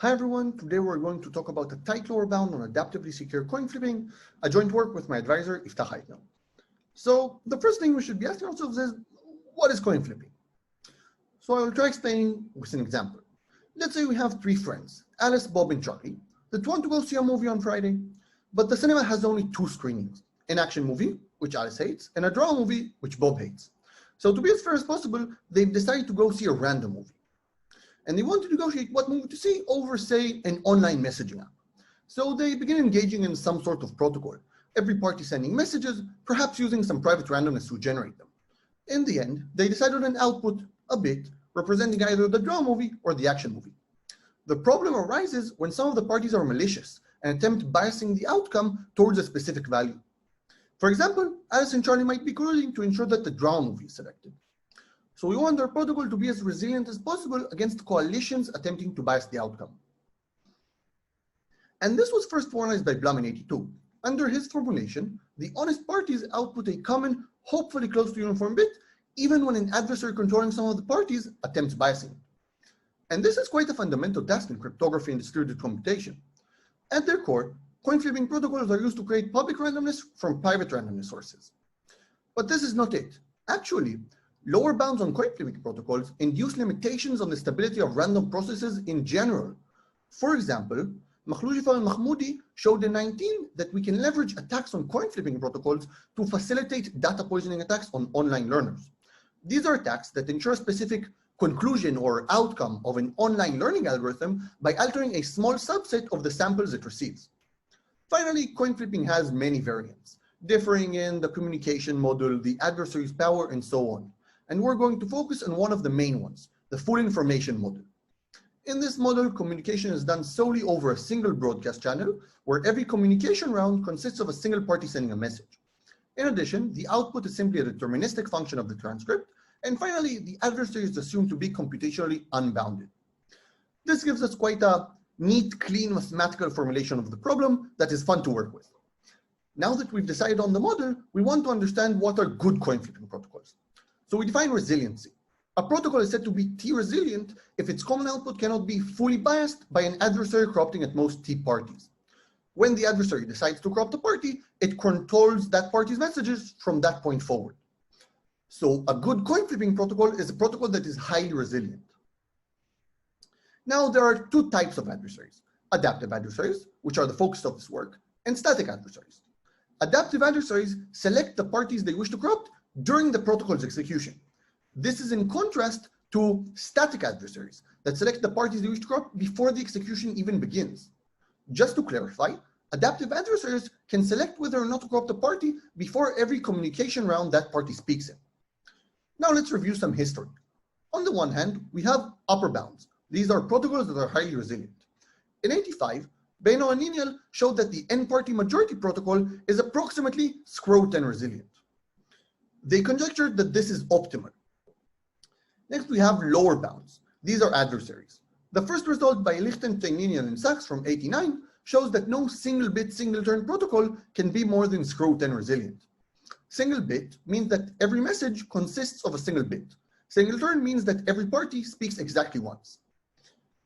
Hi everyone, today we're going to talk about a tight lower bound on adaptively secure coin flipping, a joint work with my advisor, Iftach Haitner. So the first thing we should be asking ourselves is, what is coin flipping? So I will try explaining with an example. Let's say we have three friends, Alice, Bob, and Charlie, that want to go see a movie on Friday, but the cinema has only two screenings, an action movie, which Alice hates, and a drama movie, which Bob hates. So to be as fair as possible, they've decided to go see a random movie. And they want to negotiate what movie to see over, say, an online messaging app. So they begin engaging in some sort of protocol, every party sending messages, perhaps using some private randomness to generate them. In the end, they decide on an output, a bit, representing either the drama movie or the action movie. The problem arises when some of the parties are malicious and attempt biasing the outcome towards a specific value. For example, Alice and Charlie might be colluding to ensure that the drama movie is selected. So we want our protocol to be as resilient as possible against coalitions attempting to bias the outcome. And this was first formalized by Blum in '82. Under his formulation, the honest parties output a common, hopefully close to uniform bit, even when an adversary controlling some of the parties attempts biasing. And this is quite a fundamental task in cryptography and distributed computation. At their core, coin flipping protocols are used to create public randomness from private randomness sources. But this is not it. Actually, lower bounds on coin flipping protocols induce limitations on the stability of random processes in general. For example, Makhloujifar and Mahmoudi showed in '19 that we can leverage attacks on coin flipping protocols to facilitate data poisoning attacks on online learners. These are attacks that ensure a specific conclusion or outcome of an online learning algorithm by altering a small subset of the samples it receives. Finally, coin flipping has many variants, differing in the communication model, the adversary's power, and so on. And we're going to focus on one of the main ones, the full information model. In this model, communication is done solely over a single broadcast channel, where every communication round consists of a single party sending a message. In addition, the output is simply a deterministic function of the transcript, and finally, the adversary is assumed to be computationally unbounded. This gives us quite a neat, clean mathematical formulation of the problem that is fun to work with. Now that we've decided on the model, we want to understand what are good coin flipping protocols. So we define resiliency. A protocol is said to be T-resilient if its common output cannot be fully biased by an adversary corrupting at most T parties. When the adversary decides to corrupt a party, it controls that party's messages from that point forward. So a good coin flipping protocol is a protocol that is highly resilient. Now there are two types of adversaries: adaptive adversaries, which are the focus of this work, and static adversaries. Adaptive adversaries select the parties they wish to corrupt during the protocol's execution. This is in contrast to static adversaries that select the parties they wish to corrupt before the execution even begins. Just to clarify, adaptive adversaries can select whether or not to corrupt a party before every communication round that party speaks in. Now let's review some history. On the one hand, we have upper bounds. These are protocols that are highly resilient. In '85, Beno and Linial showed that the n-party majority protocol is approximately √10 resilient. They conjectured that this is optimal. Next, we have lower bounds. These are adversaries. The first result by Lichtenstein, Linial, and Sachs from '89 shows that no single-bit, single-turn protocol can be more than √10 resilient. Single bit means that every message consists of a single bit. Single turn means that every party speaks exactly once.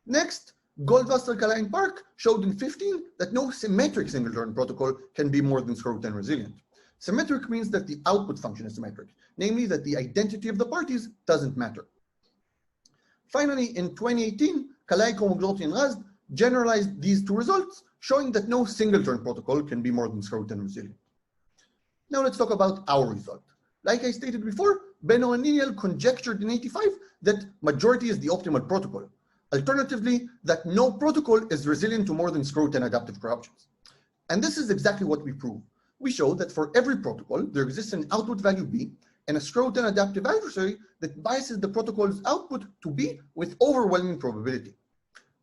Next, Goldwasser, Kalai, and Park showed in '15 that no symmetric single turn protocol can be more than √10 resilient. Symmetric means that the output function is symmetric, namely that the identity of the parties doesn't matter. Finally, in 2018, Kalai, Komoglotti, and Razd generalized these two results, showing that no single turn protocol can be more than √10 resilient. Now let's talk about our result. Like I stated before, Beno and Linial conjectured in '85 that majority is the optimal protocol. Alternatively, that no protocol is resilient to more than √10 adaptive corruptions. And this is exactly what we prove. We show that for every protocol, there exists an output value B and a √10 adaptive adversary that biases the protocol's output to B with overwhelming probability.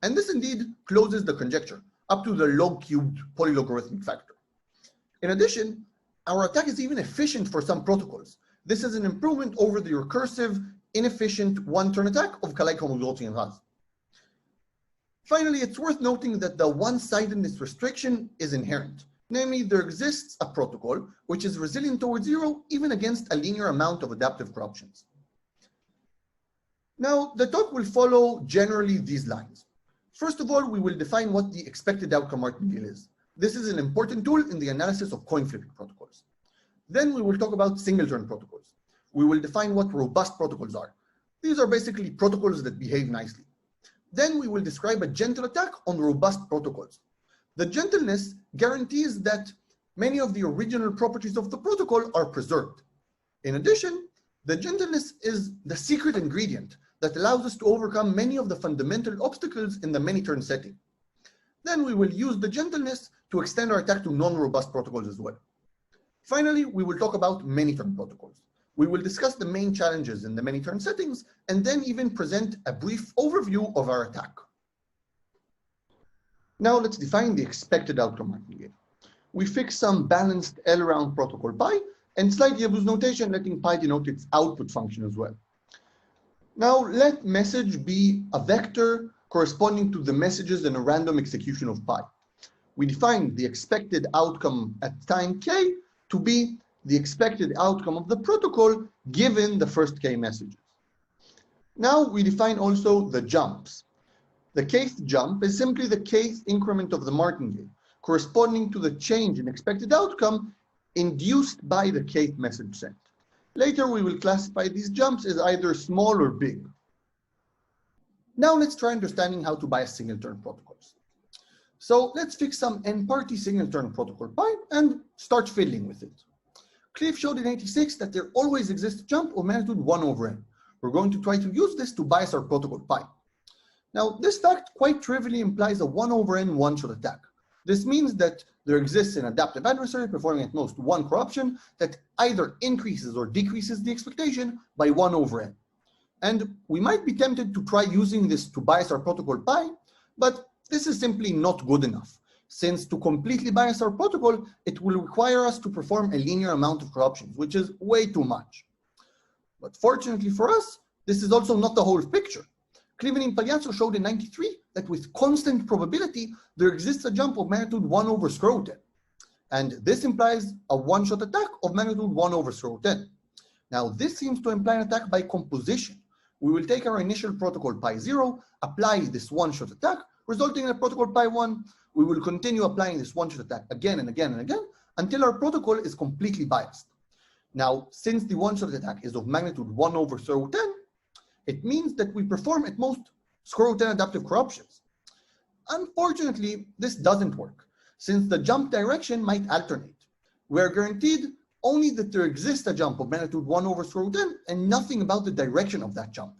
And this indeed closes the conjecture up to the log-cubed polylogarithmic factor. In addition, our attack is even efficient for some protocols. This is an improvement over the recursive, inefficient one-turn attack of Kalai, Komoglotti, and Razd. Finally, it's worth noting that the one-sidedness restriction is inherent. Namely, there exists a protocol which is resilient towards zero even against a linear amount of adaptive corruptions. Now, the talk will follow generally these lines. First of all, we will define what the expected outcome martingale is. This is an important tool in the analysis of coin flipping protocols. Then we will talk about singleton protocols. We will define what robust protocols are. These are basically protocols that behave nicely. Then we will describe a gentle attack on robust protocols. The gentleness guarantees that many of the original properties of the protocol are preserved. In addition, the gentleness is the secret ingredient that allows us to overcome many of the fundamental obstacles in the many-turn setting. Then we will use the gentleness to extend our attack to non-robust protocols as well. Finally, we will talk about many-turn protocols. We will discuss the main challenges in the many-turn settings and then even present a brief overview of our attack. Now let's define the expected outcome martingale. We fix some balanced L around protocol pi and slightly abuse notation, letting pi denote its output function as well. Now let message be a vector corresponding to the messages in a random execution of pi. We define the expected outcome at time k to be the expected outcome of the protocol given the first k messages. Now we define also the jumps. The kth jump is simply the kth increment of the martingale, corresponding to the change in expected outcome induced by the kth message sent. Later we will classify these jumps as either small or big. Now let's try understanding how to bias singleton protocols. So let's fix some n-party singleton protocol pi and start fiddling with it. Cliff showed in 86 that there always exists a jump of magnitude 1 over n. We're going to try to use this to bias our protocol pi. Now, this fact quite trivially implies a 1 over n one-shot attack. This means that there exists an adaptive adversary performing at most one corruption that either increases or decreases the expectation by 1 over n. And we might be tempted to try using this to bias our protocol pi, but this is simply not good enough, since to completely bias our protocol, it will require us to perform a linear amount of corruptions, which is way too much. But fortunately for us, this is also not the whole picture. Cleveland and Pagliazzo showed in 93 that with constant probability, there exists a jump of magnitude 1 over square root n. And this implies a one-shot attack of magnitude 1 over square root n. Now, this seems to imply an attack by composition. We will take our initial protocol pi 0, apply this one-shot attack, resulting in a protocol pi 1. We will continue applying this one-shot attack again and again and again until our protocol is completely biased. Now, since the one-shot attack is of magnitude 1 over square root n, it means that we perform at most square root n adaptive corruptions. Unfortunately, this doesn't work, since the jump direction might alternate. We are guaranteed only that there exists a jump of magnitude 1 over square root n and nothing about the direction of that jump.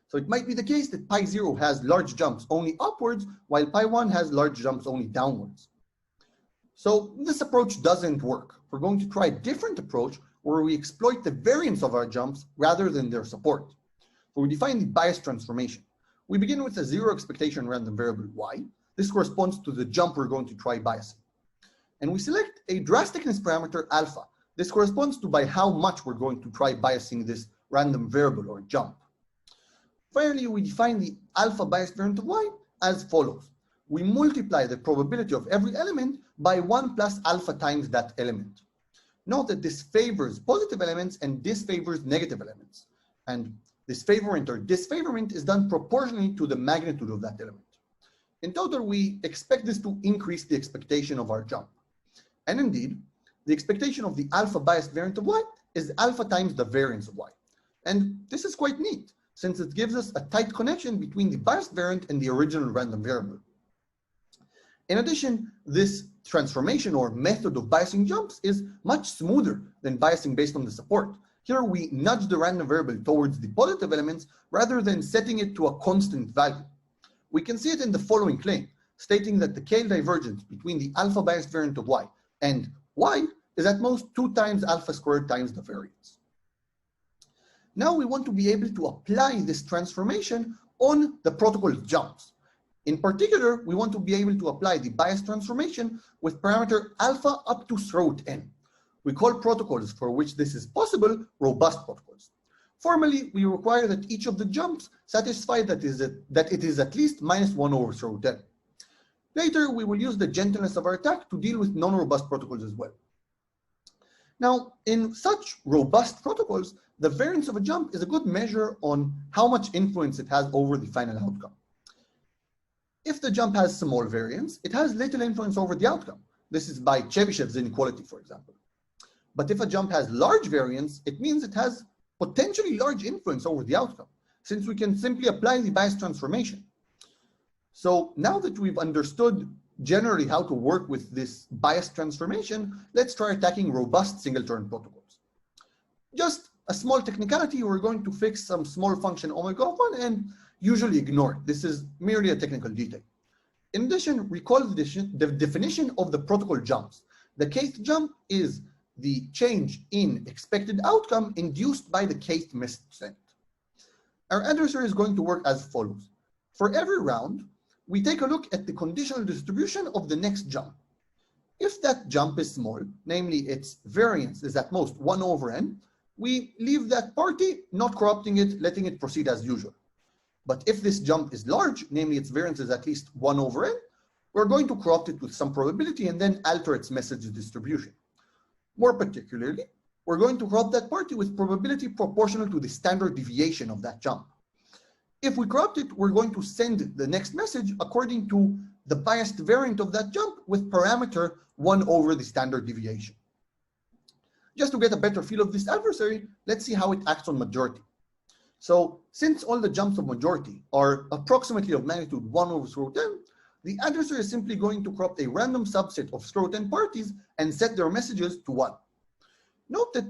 So it might be the case that pi 0 has large jumps only upwards, while pi 1 has large jumps only downwards. So this approach doesn't work. We're going to try a different approach where we exploit the variance of our jumps rather than their support. So we define the bias transformation. We begin with a zero expectation random variable y. This corresponds to the jump we're going to try biasing. And we select a drasticness parameter alpha. This corresponds to by how much we're going to try biasing this random variable or jump. Finally, we define the alpha bias variant of y as follows. We multiply the probability of every element by 1 plus alpha times that element. Note that this favors positive elements and disfavors negative elements. And this favorment or disfavorment is done proportionally to the magnitude of that element. In total, we expect this to increase the expectation of our jump. And indeed, the expectation of the alpha biased variant of y is alpha times the variance of y. And this is quite neat, since it gives us a tight connection between the biased variant and the original random variable. In addition, this transformation or method of biasing jumps is much smoother than biasing based on the support. Here we nudge the random variable towards the positive elements rather than setting it to a constant value. We can see it in the following claim, stating that the K divergence between the alpha biased variant of y and y is at most 2 times alpha squared times the variance. Now we want to be able to apply this transformation on the protocol jumps. In particular, we want to be able to apply the bias transformation with parameter alpha up to square root n. We call protocols for which this is possible robust protocols. Formally, we require that each of the jumps satisfy that it is at least minus 1 over square root n. Later, we will use the gentleness of our attack to deal with non-robust protocols as well. Now, in such robust protocols, the variance of a jump is a good measure on how much influence it has over the final outcome. If the jump has small variance, it has little influence over the outcome. This is by Chebyshev's inequality, for example. But if a jump has large variance, it means it has potentially large influence over the outcome, since we can simply apply the bias transformation. So now that we've understood generally how to work with this bias transformation, let's try attacking robust single-turn protocols. Just a small technicality, we're going to fix some small function omega of 1 and usually ignore it. This is merely a technical detail. In addition, recall the definition of the protocol jumps. The kth jump is the change in expected outcome induced by the kth message sent. Our adversary is going to work as follows. For every round, we take a look at the conditional distribution of the next jump. If that jump is small, namely its variance is at most 1 over n, we leave that party, not corrupting it, letting it proceed as usual. But if this jump is large, namely its variance is at least 1 over n, we're going to corrupt it with some probability and then alter its message distribution. More particularly, we're going to corrupt that party with probability proportional to the standard deviation of that jump. If we corrupt it, we're going to send the next message according to the biased variant of that jump with parameter 1 over the standard deviation. Just to get a better feel of this adversary, let's see how it acts on majority. So since all the jumps of majority are approximately of magnitude 1 over square root 10, the adversary is simply going to corrupt a random subset of square root 10 parties and set their messages to 1. Note that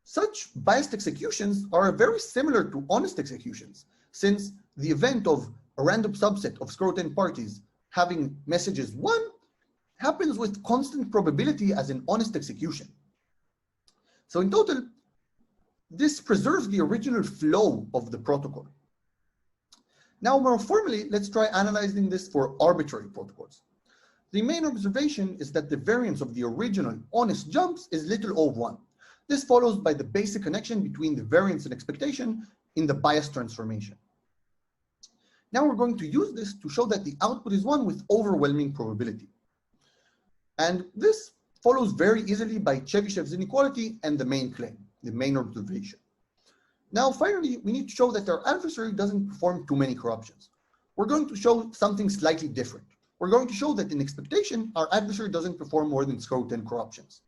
such biased executions are very similar to honest executions, since the event of a random subset of square root 10 parties having messages 1 happens with constant probability as an honest execution. So in total, this preserves the original flow of the protocol. Now, more formally, let's try analyzing this for arbitrary protocols. The main observation is that the variance of the original honest jumps is little O of 1. This follows by the basic connection between the variance and expectation in the bias transformation. Now we're going to use this to show that the output is 1 with overwhelming probability. And this follows very easily by Chebyshev's inequality and the main claim, the main observation. Now, finally, we need to show that our adversary doesn't perform too many corruptions. We're going to show something slightly different. We're going to show that in expectation, our adversary doesn't perform more than square root 10 corruptions.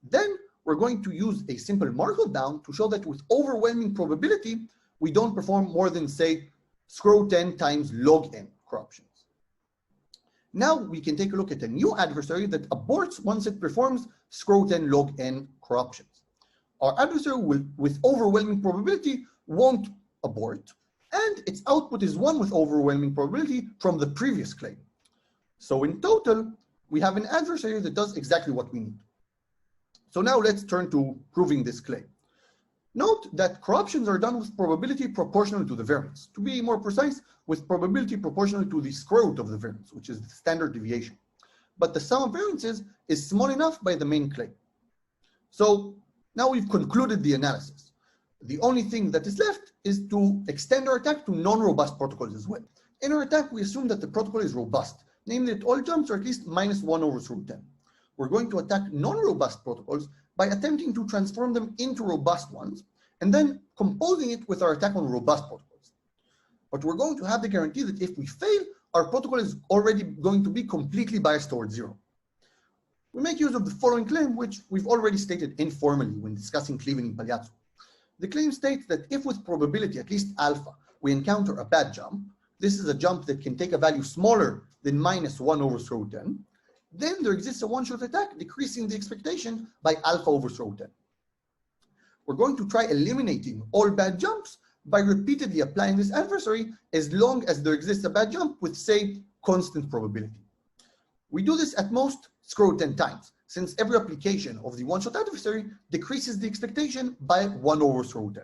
Then we're going to use a simple Markov bound to show that with overwhelming probability, we don't perform more than, say, square root 10 times log n corruptions. Now we can take a look at a new adversary that aborts once it performs square root 10 log n corruptions. Our adversary will, with overwhelming probability, won't abort, and its output is 1 with overwhelming probability from the previous claim. So in total, we have an adversary that does exactly what we need. So now let's turn to proving this claim. Note that corruptions are done with probability proportional to the variance. To be more precise, with probability proportional to the square root of the variance, which is the standard deviation. But the sum of variances is small enough by the main claim. So now we've concluded the analysis. The only thing that is left is to extend our attack to non-robust protocols as well. In our attack, we assume that the protocol is robust, namely that all jumps are at least minus 1 over square root 10. We're going to attack non-robust protocols by attempting to transform them into robust ones, and then composing it with our attack on robust protocols. But we're going to have the guarantee that if we fail, our protocol is already going to be completely biased towards 0. We make use of the following claim, which we've already stated informally when discussing Cleveland in Pagliazzo. The claim states that if with probability at least alpha, we encounter a bad jump, this is a jump that can take a value smaller than minus 1 over square root 10, then there exists a one-shot attack decreasing the expectation by alpha over square root 10. We're going to try eliminating all bad jumps by repeatedly applying this adversary as long as there exists a bad jump with, say, constant probability. We do this at most square root 10 times, since every application of the one-shot adversary decreases the expectation by 1 over square root 10.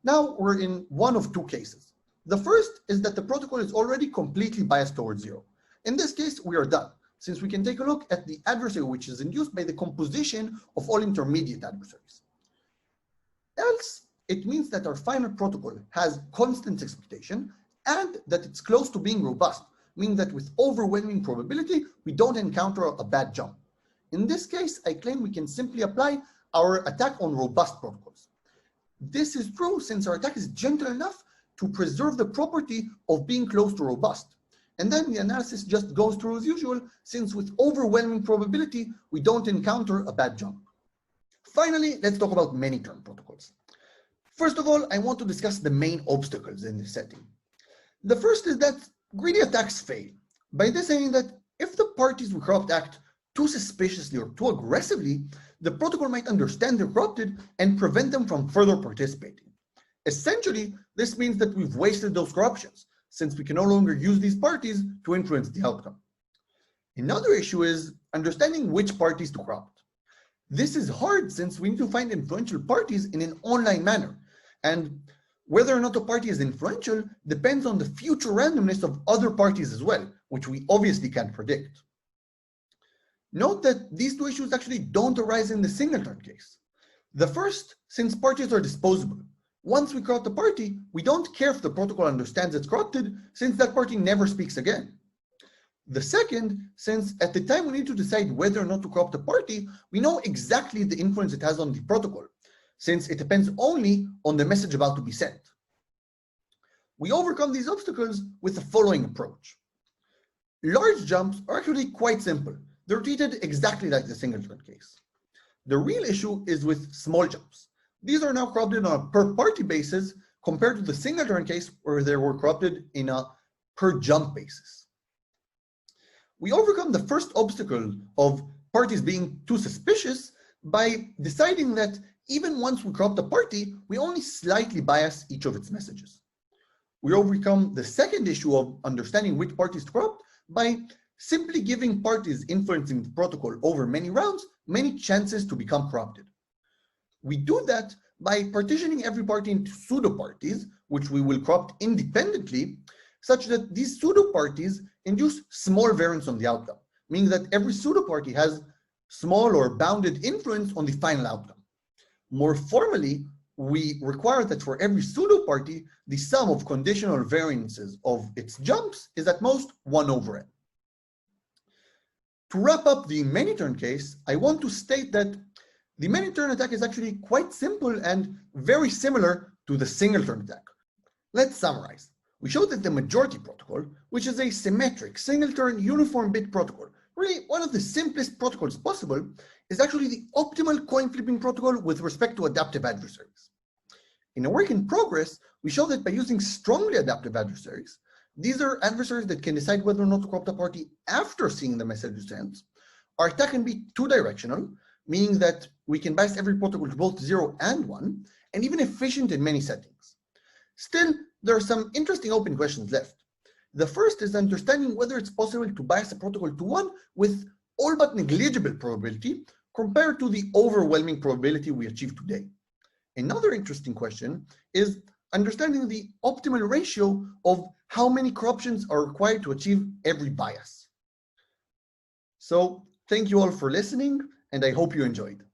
Now we're in one of two cases. The first is that the protocol is already completely biased towards 0. In this case, we are done, since we can take a look at the adversary which is induced by the composition of all intermediate adversaries. Else, it means that our final protocol has constant expectation and that it's close to being robust, meaning that with overwhelming probability, we don't encounter a bad jump. In this case, I claim we can simply apply our attack on robust protocols. This is true since our attack is gentle enough to preserve the property of being close to robust. and then the analysis just goes through as usual, since with overwhelming probability, we don't encounter a bad jump. Finally, let's talk about many-turn protocols. First of all, I want to discuss the main obstacles in this setting. The first is that greedy attacks fail. By this I mean that if the parties we corrupt act too suspiciously or too aggressively, the protocol might understand they're corrupted and prevent them from further participating. Essentially, this means that we've wasted those corruptions, since we can no longer use these parties to influence the outcome. Another issue is understanding which parties to corrupt. This is hard since we need to find influential parties in an online manner, and whether or not a party is influential depends on the future randomness of other parties as well, which we obviously can't predict. Note that these two issues actually don't arise in the singleton case. The first, since parties are disposable. Once we corrupt a party, we don't care if the protocol understands it's corrupted, since that party never speaks again. The second, since at the time we need to decide whether or not to corrupt a party, we know exactly the influence it has on the protocol, since it depends only on the message about to be sent. We overcome these obstacles with the following approach. Large jumps are actually quite simple. They're treated exactly like the singleton case. The real issue is with small jumps. These are now corrupted on a per party basis compared to the singleton case where they were corrupted in a per jump basis. We overcome the first obstacle of parties being too suspicious by deciding that even once we corrupt a party, we only slightly bias each of its messages. We overcome the second issue of understanding which parties to corrupt by simply giving parties influencing the protocol over many rounds many chances to become corrupted. We do that by partitioning every party into pseudo-parties, which we will corrupt independently, such that these pseudo-parties induce small variance on the outcome, meaning that every pseudo-party has small or bounded influence on the final outcome. More formally, we require that for every pseudo-party, the sum of conditional variances of its jumps is at most 1/n. To wrap up the many-turn case, I want to state that the many-turn attack is actually quite simple and very similar to the singleton attack. Let's summarize. We showed that the majority protocol, which is a symmetric, single-turn, uniform bit protocol, really one of the simplest protocols possible, is actually the optimal coin-flipping protocol with respect to adaptive adversaries. In a work in progress, we show that by using strongly adaptive adversaries, these are adversaries that can decide whether or not to corrupt a party after seeing the message sent. Our attack can be two-directional, meaning that we can bias every protocol to both 0 and 1, and even efficient in many settings. Still, there are some interesting open questions left. The first is understanding whether it's possible to bias a protocol to 1 with all but negligible probability compared to the overwhelming probability we achieve today. Another interesting question is understanding the optimal ratio of how many corruptions are required to achieve every bias. So, thank you all for listening, and I hope you enjoyed.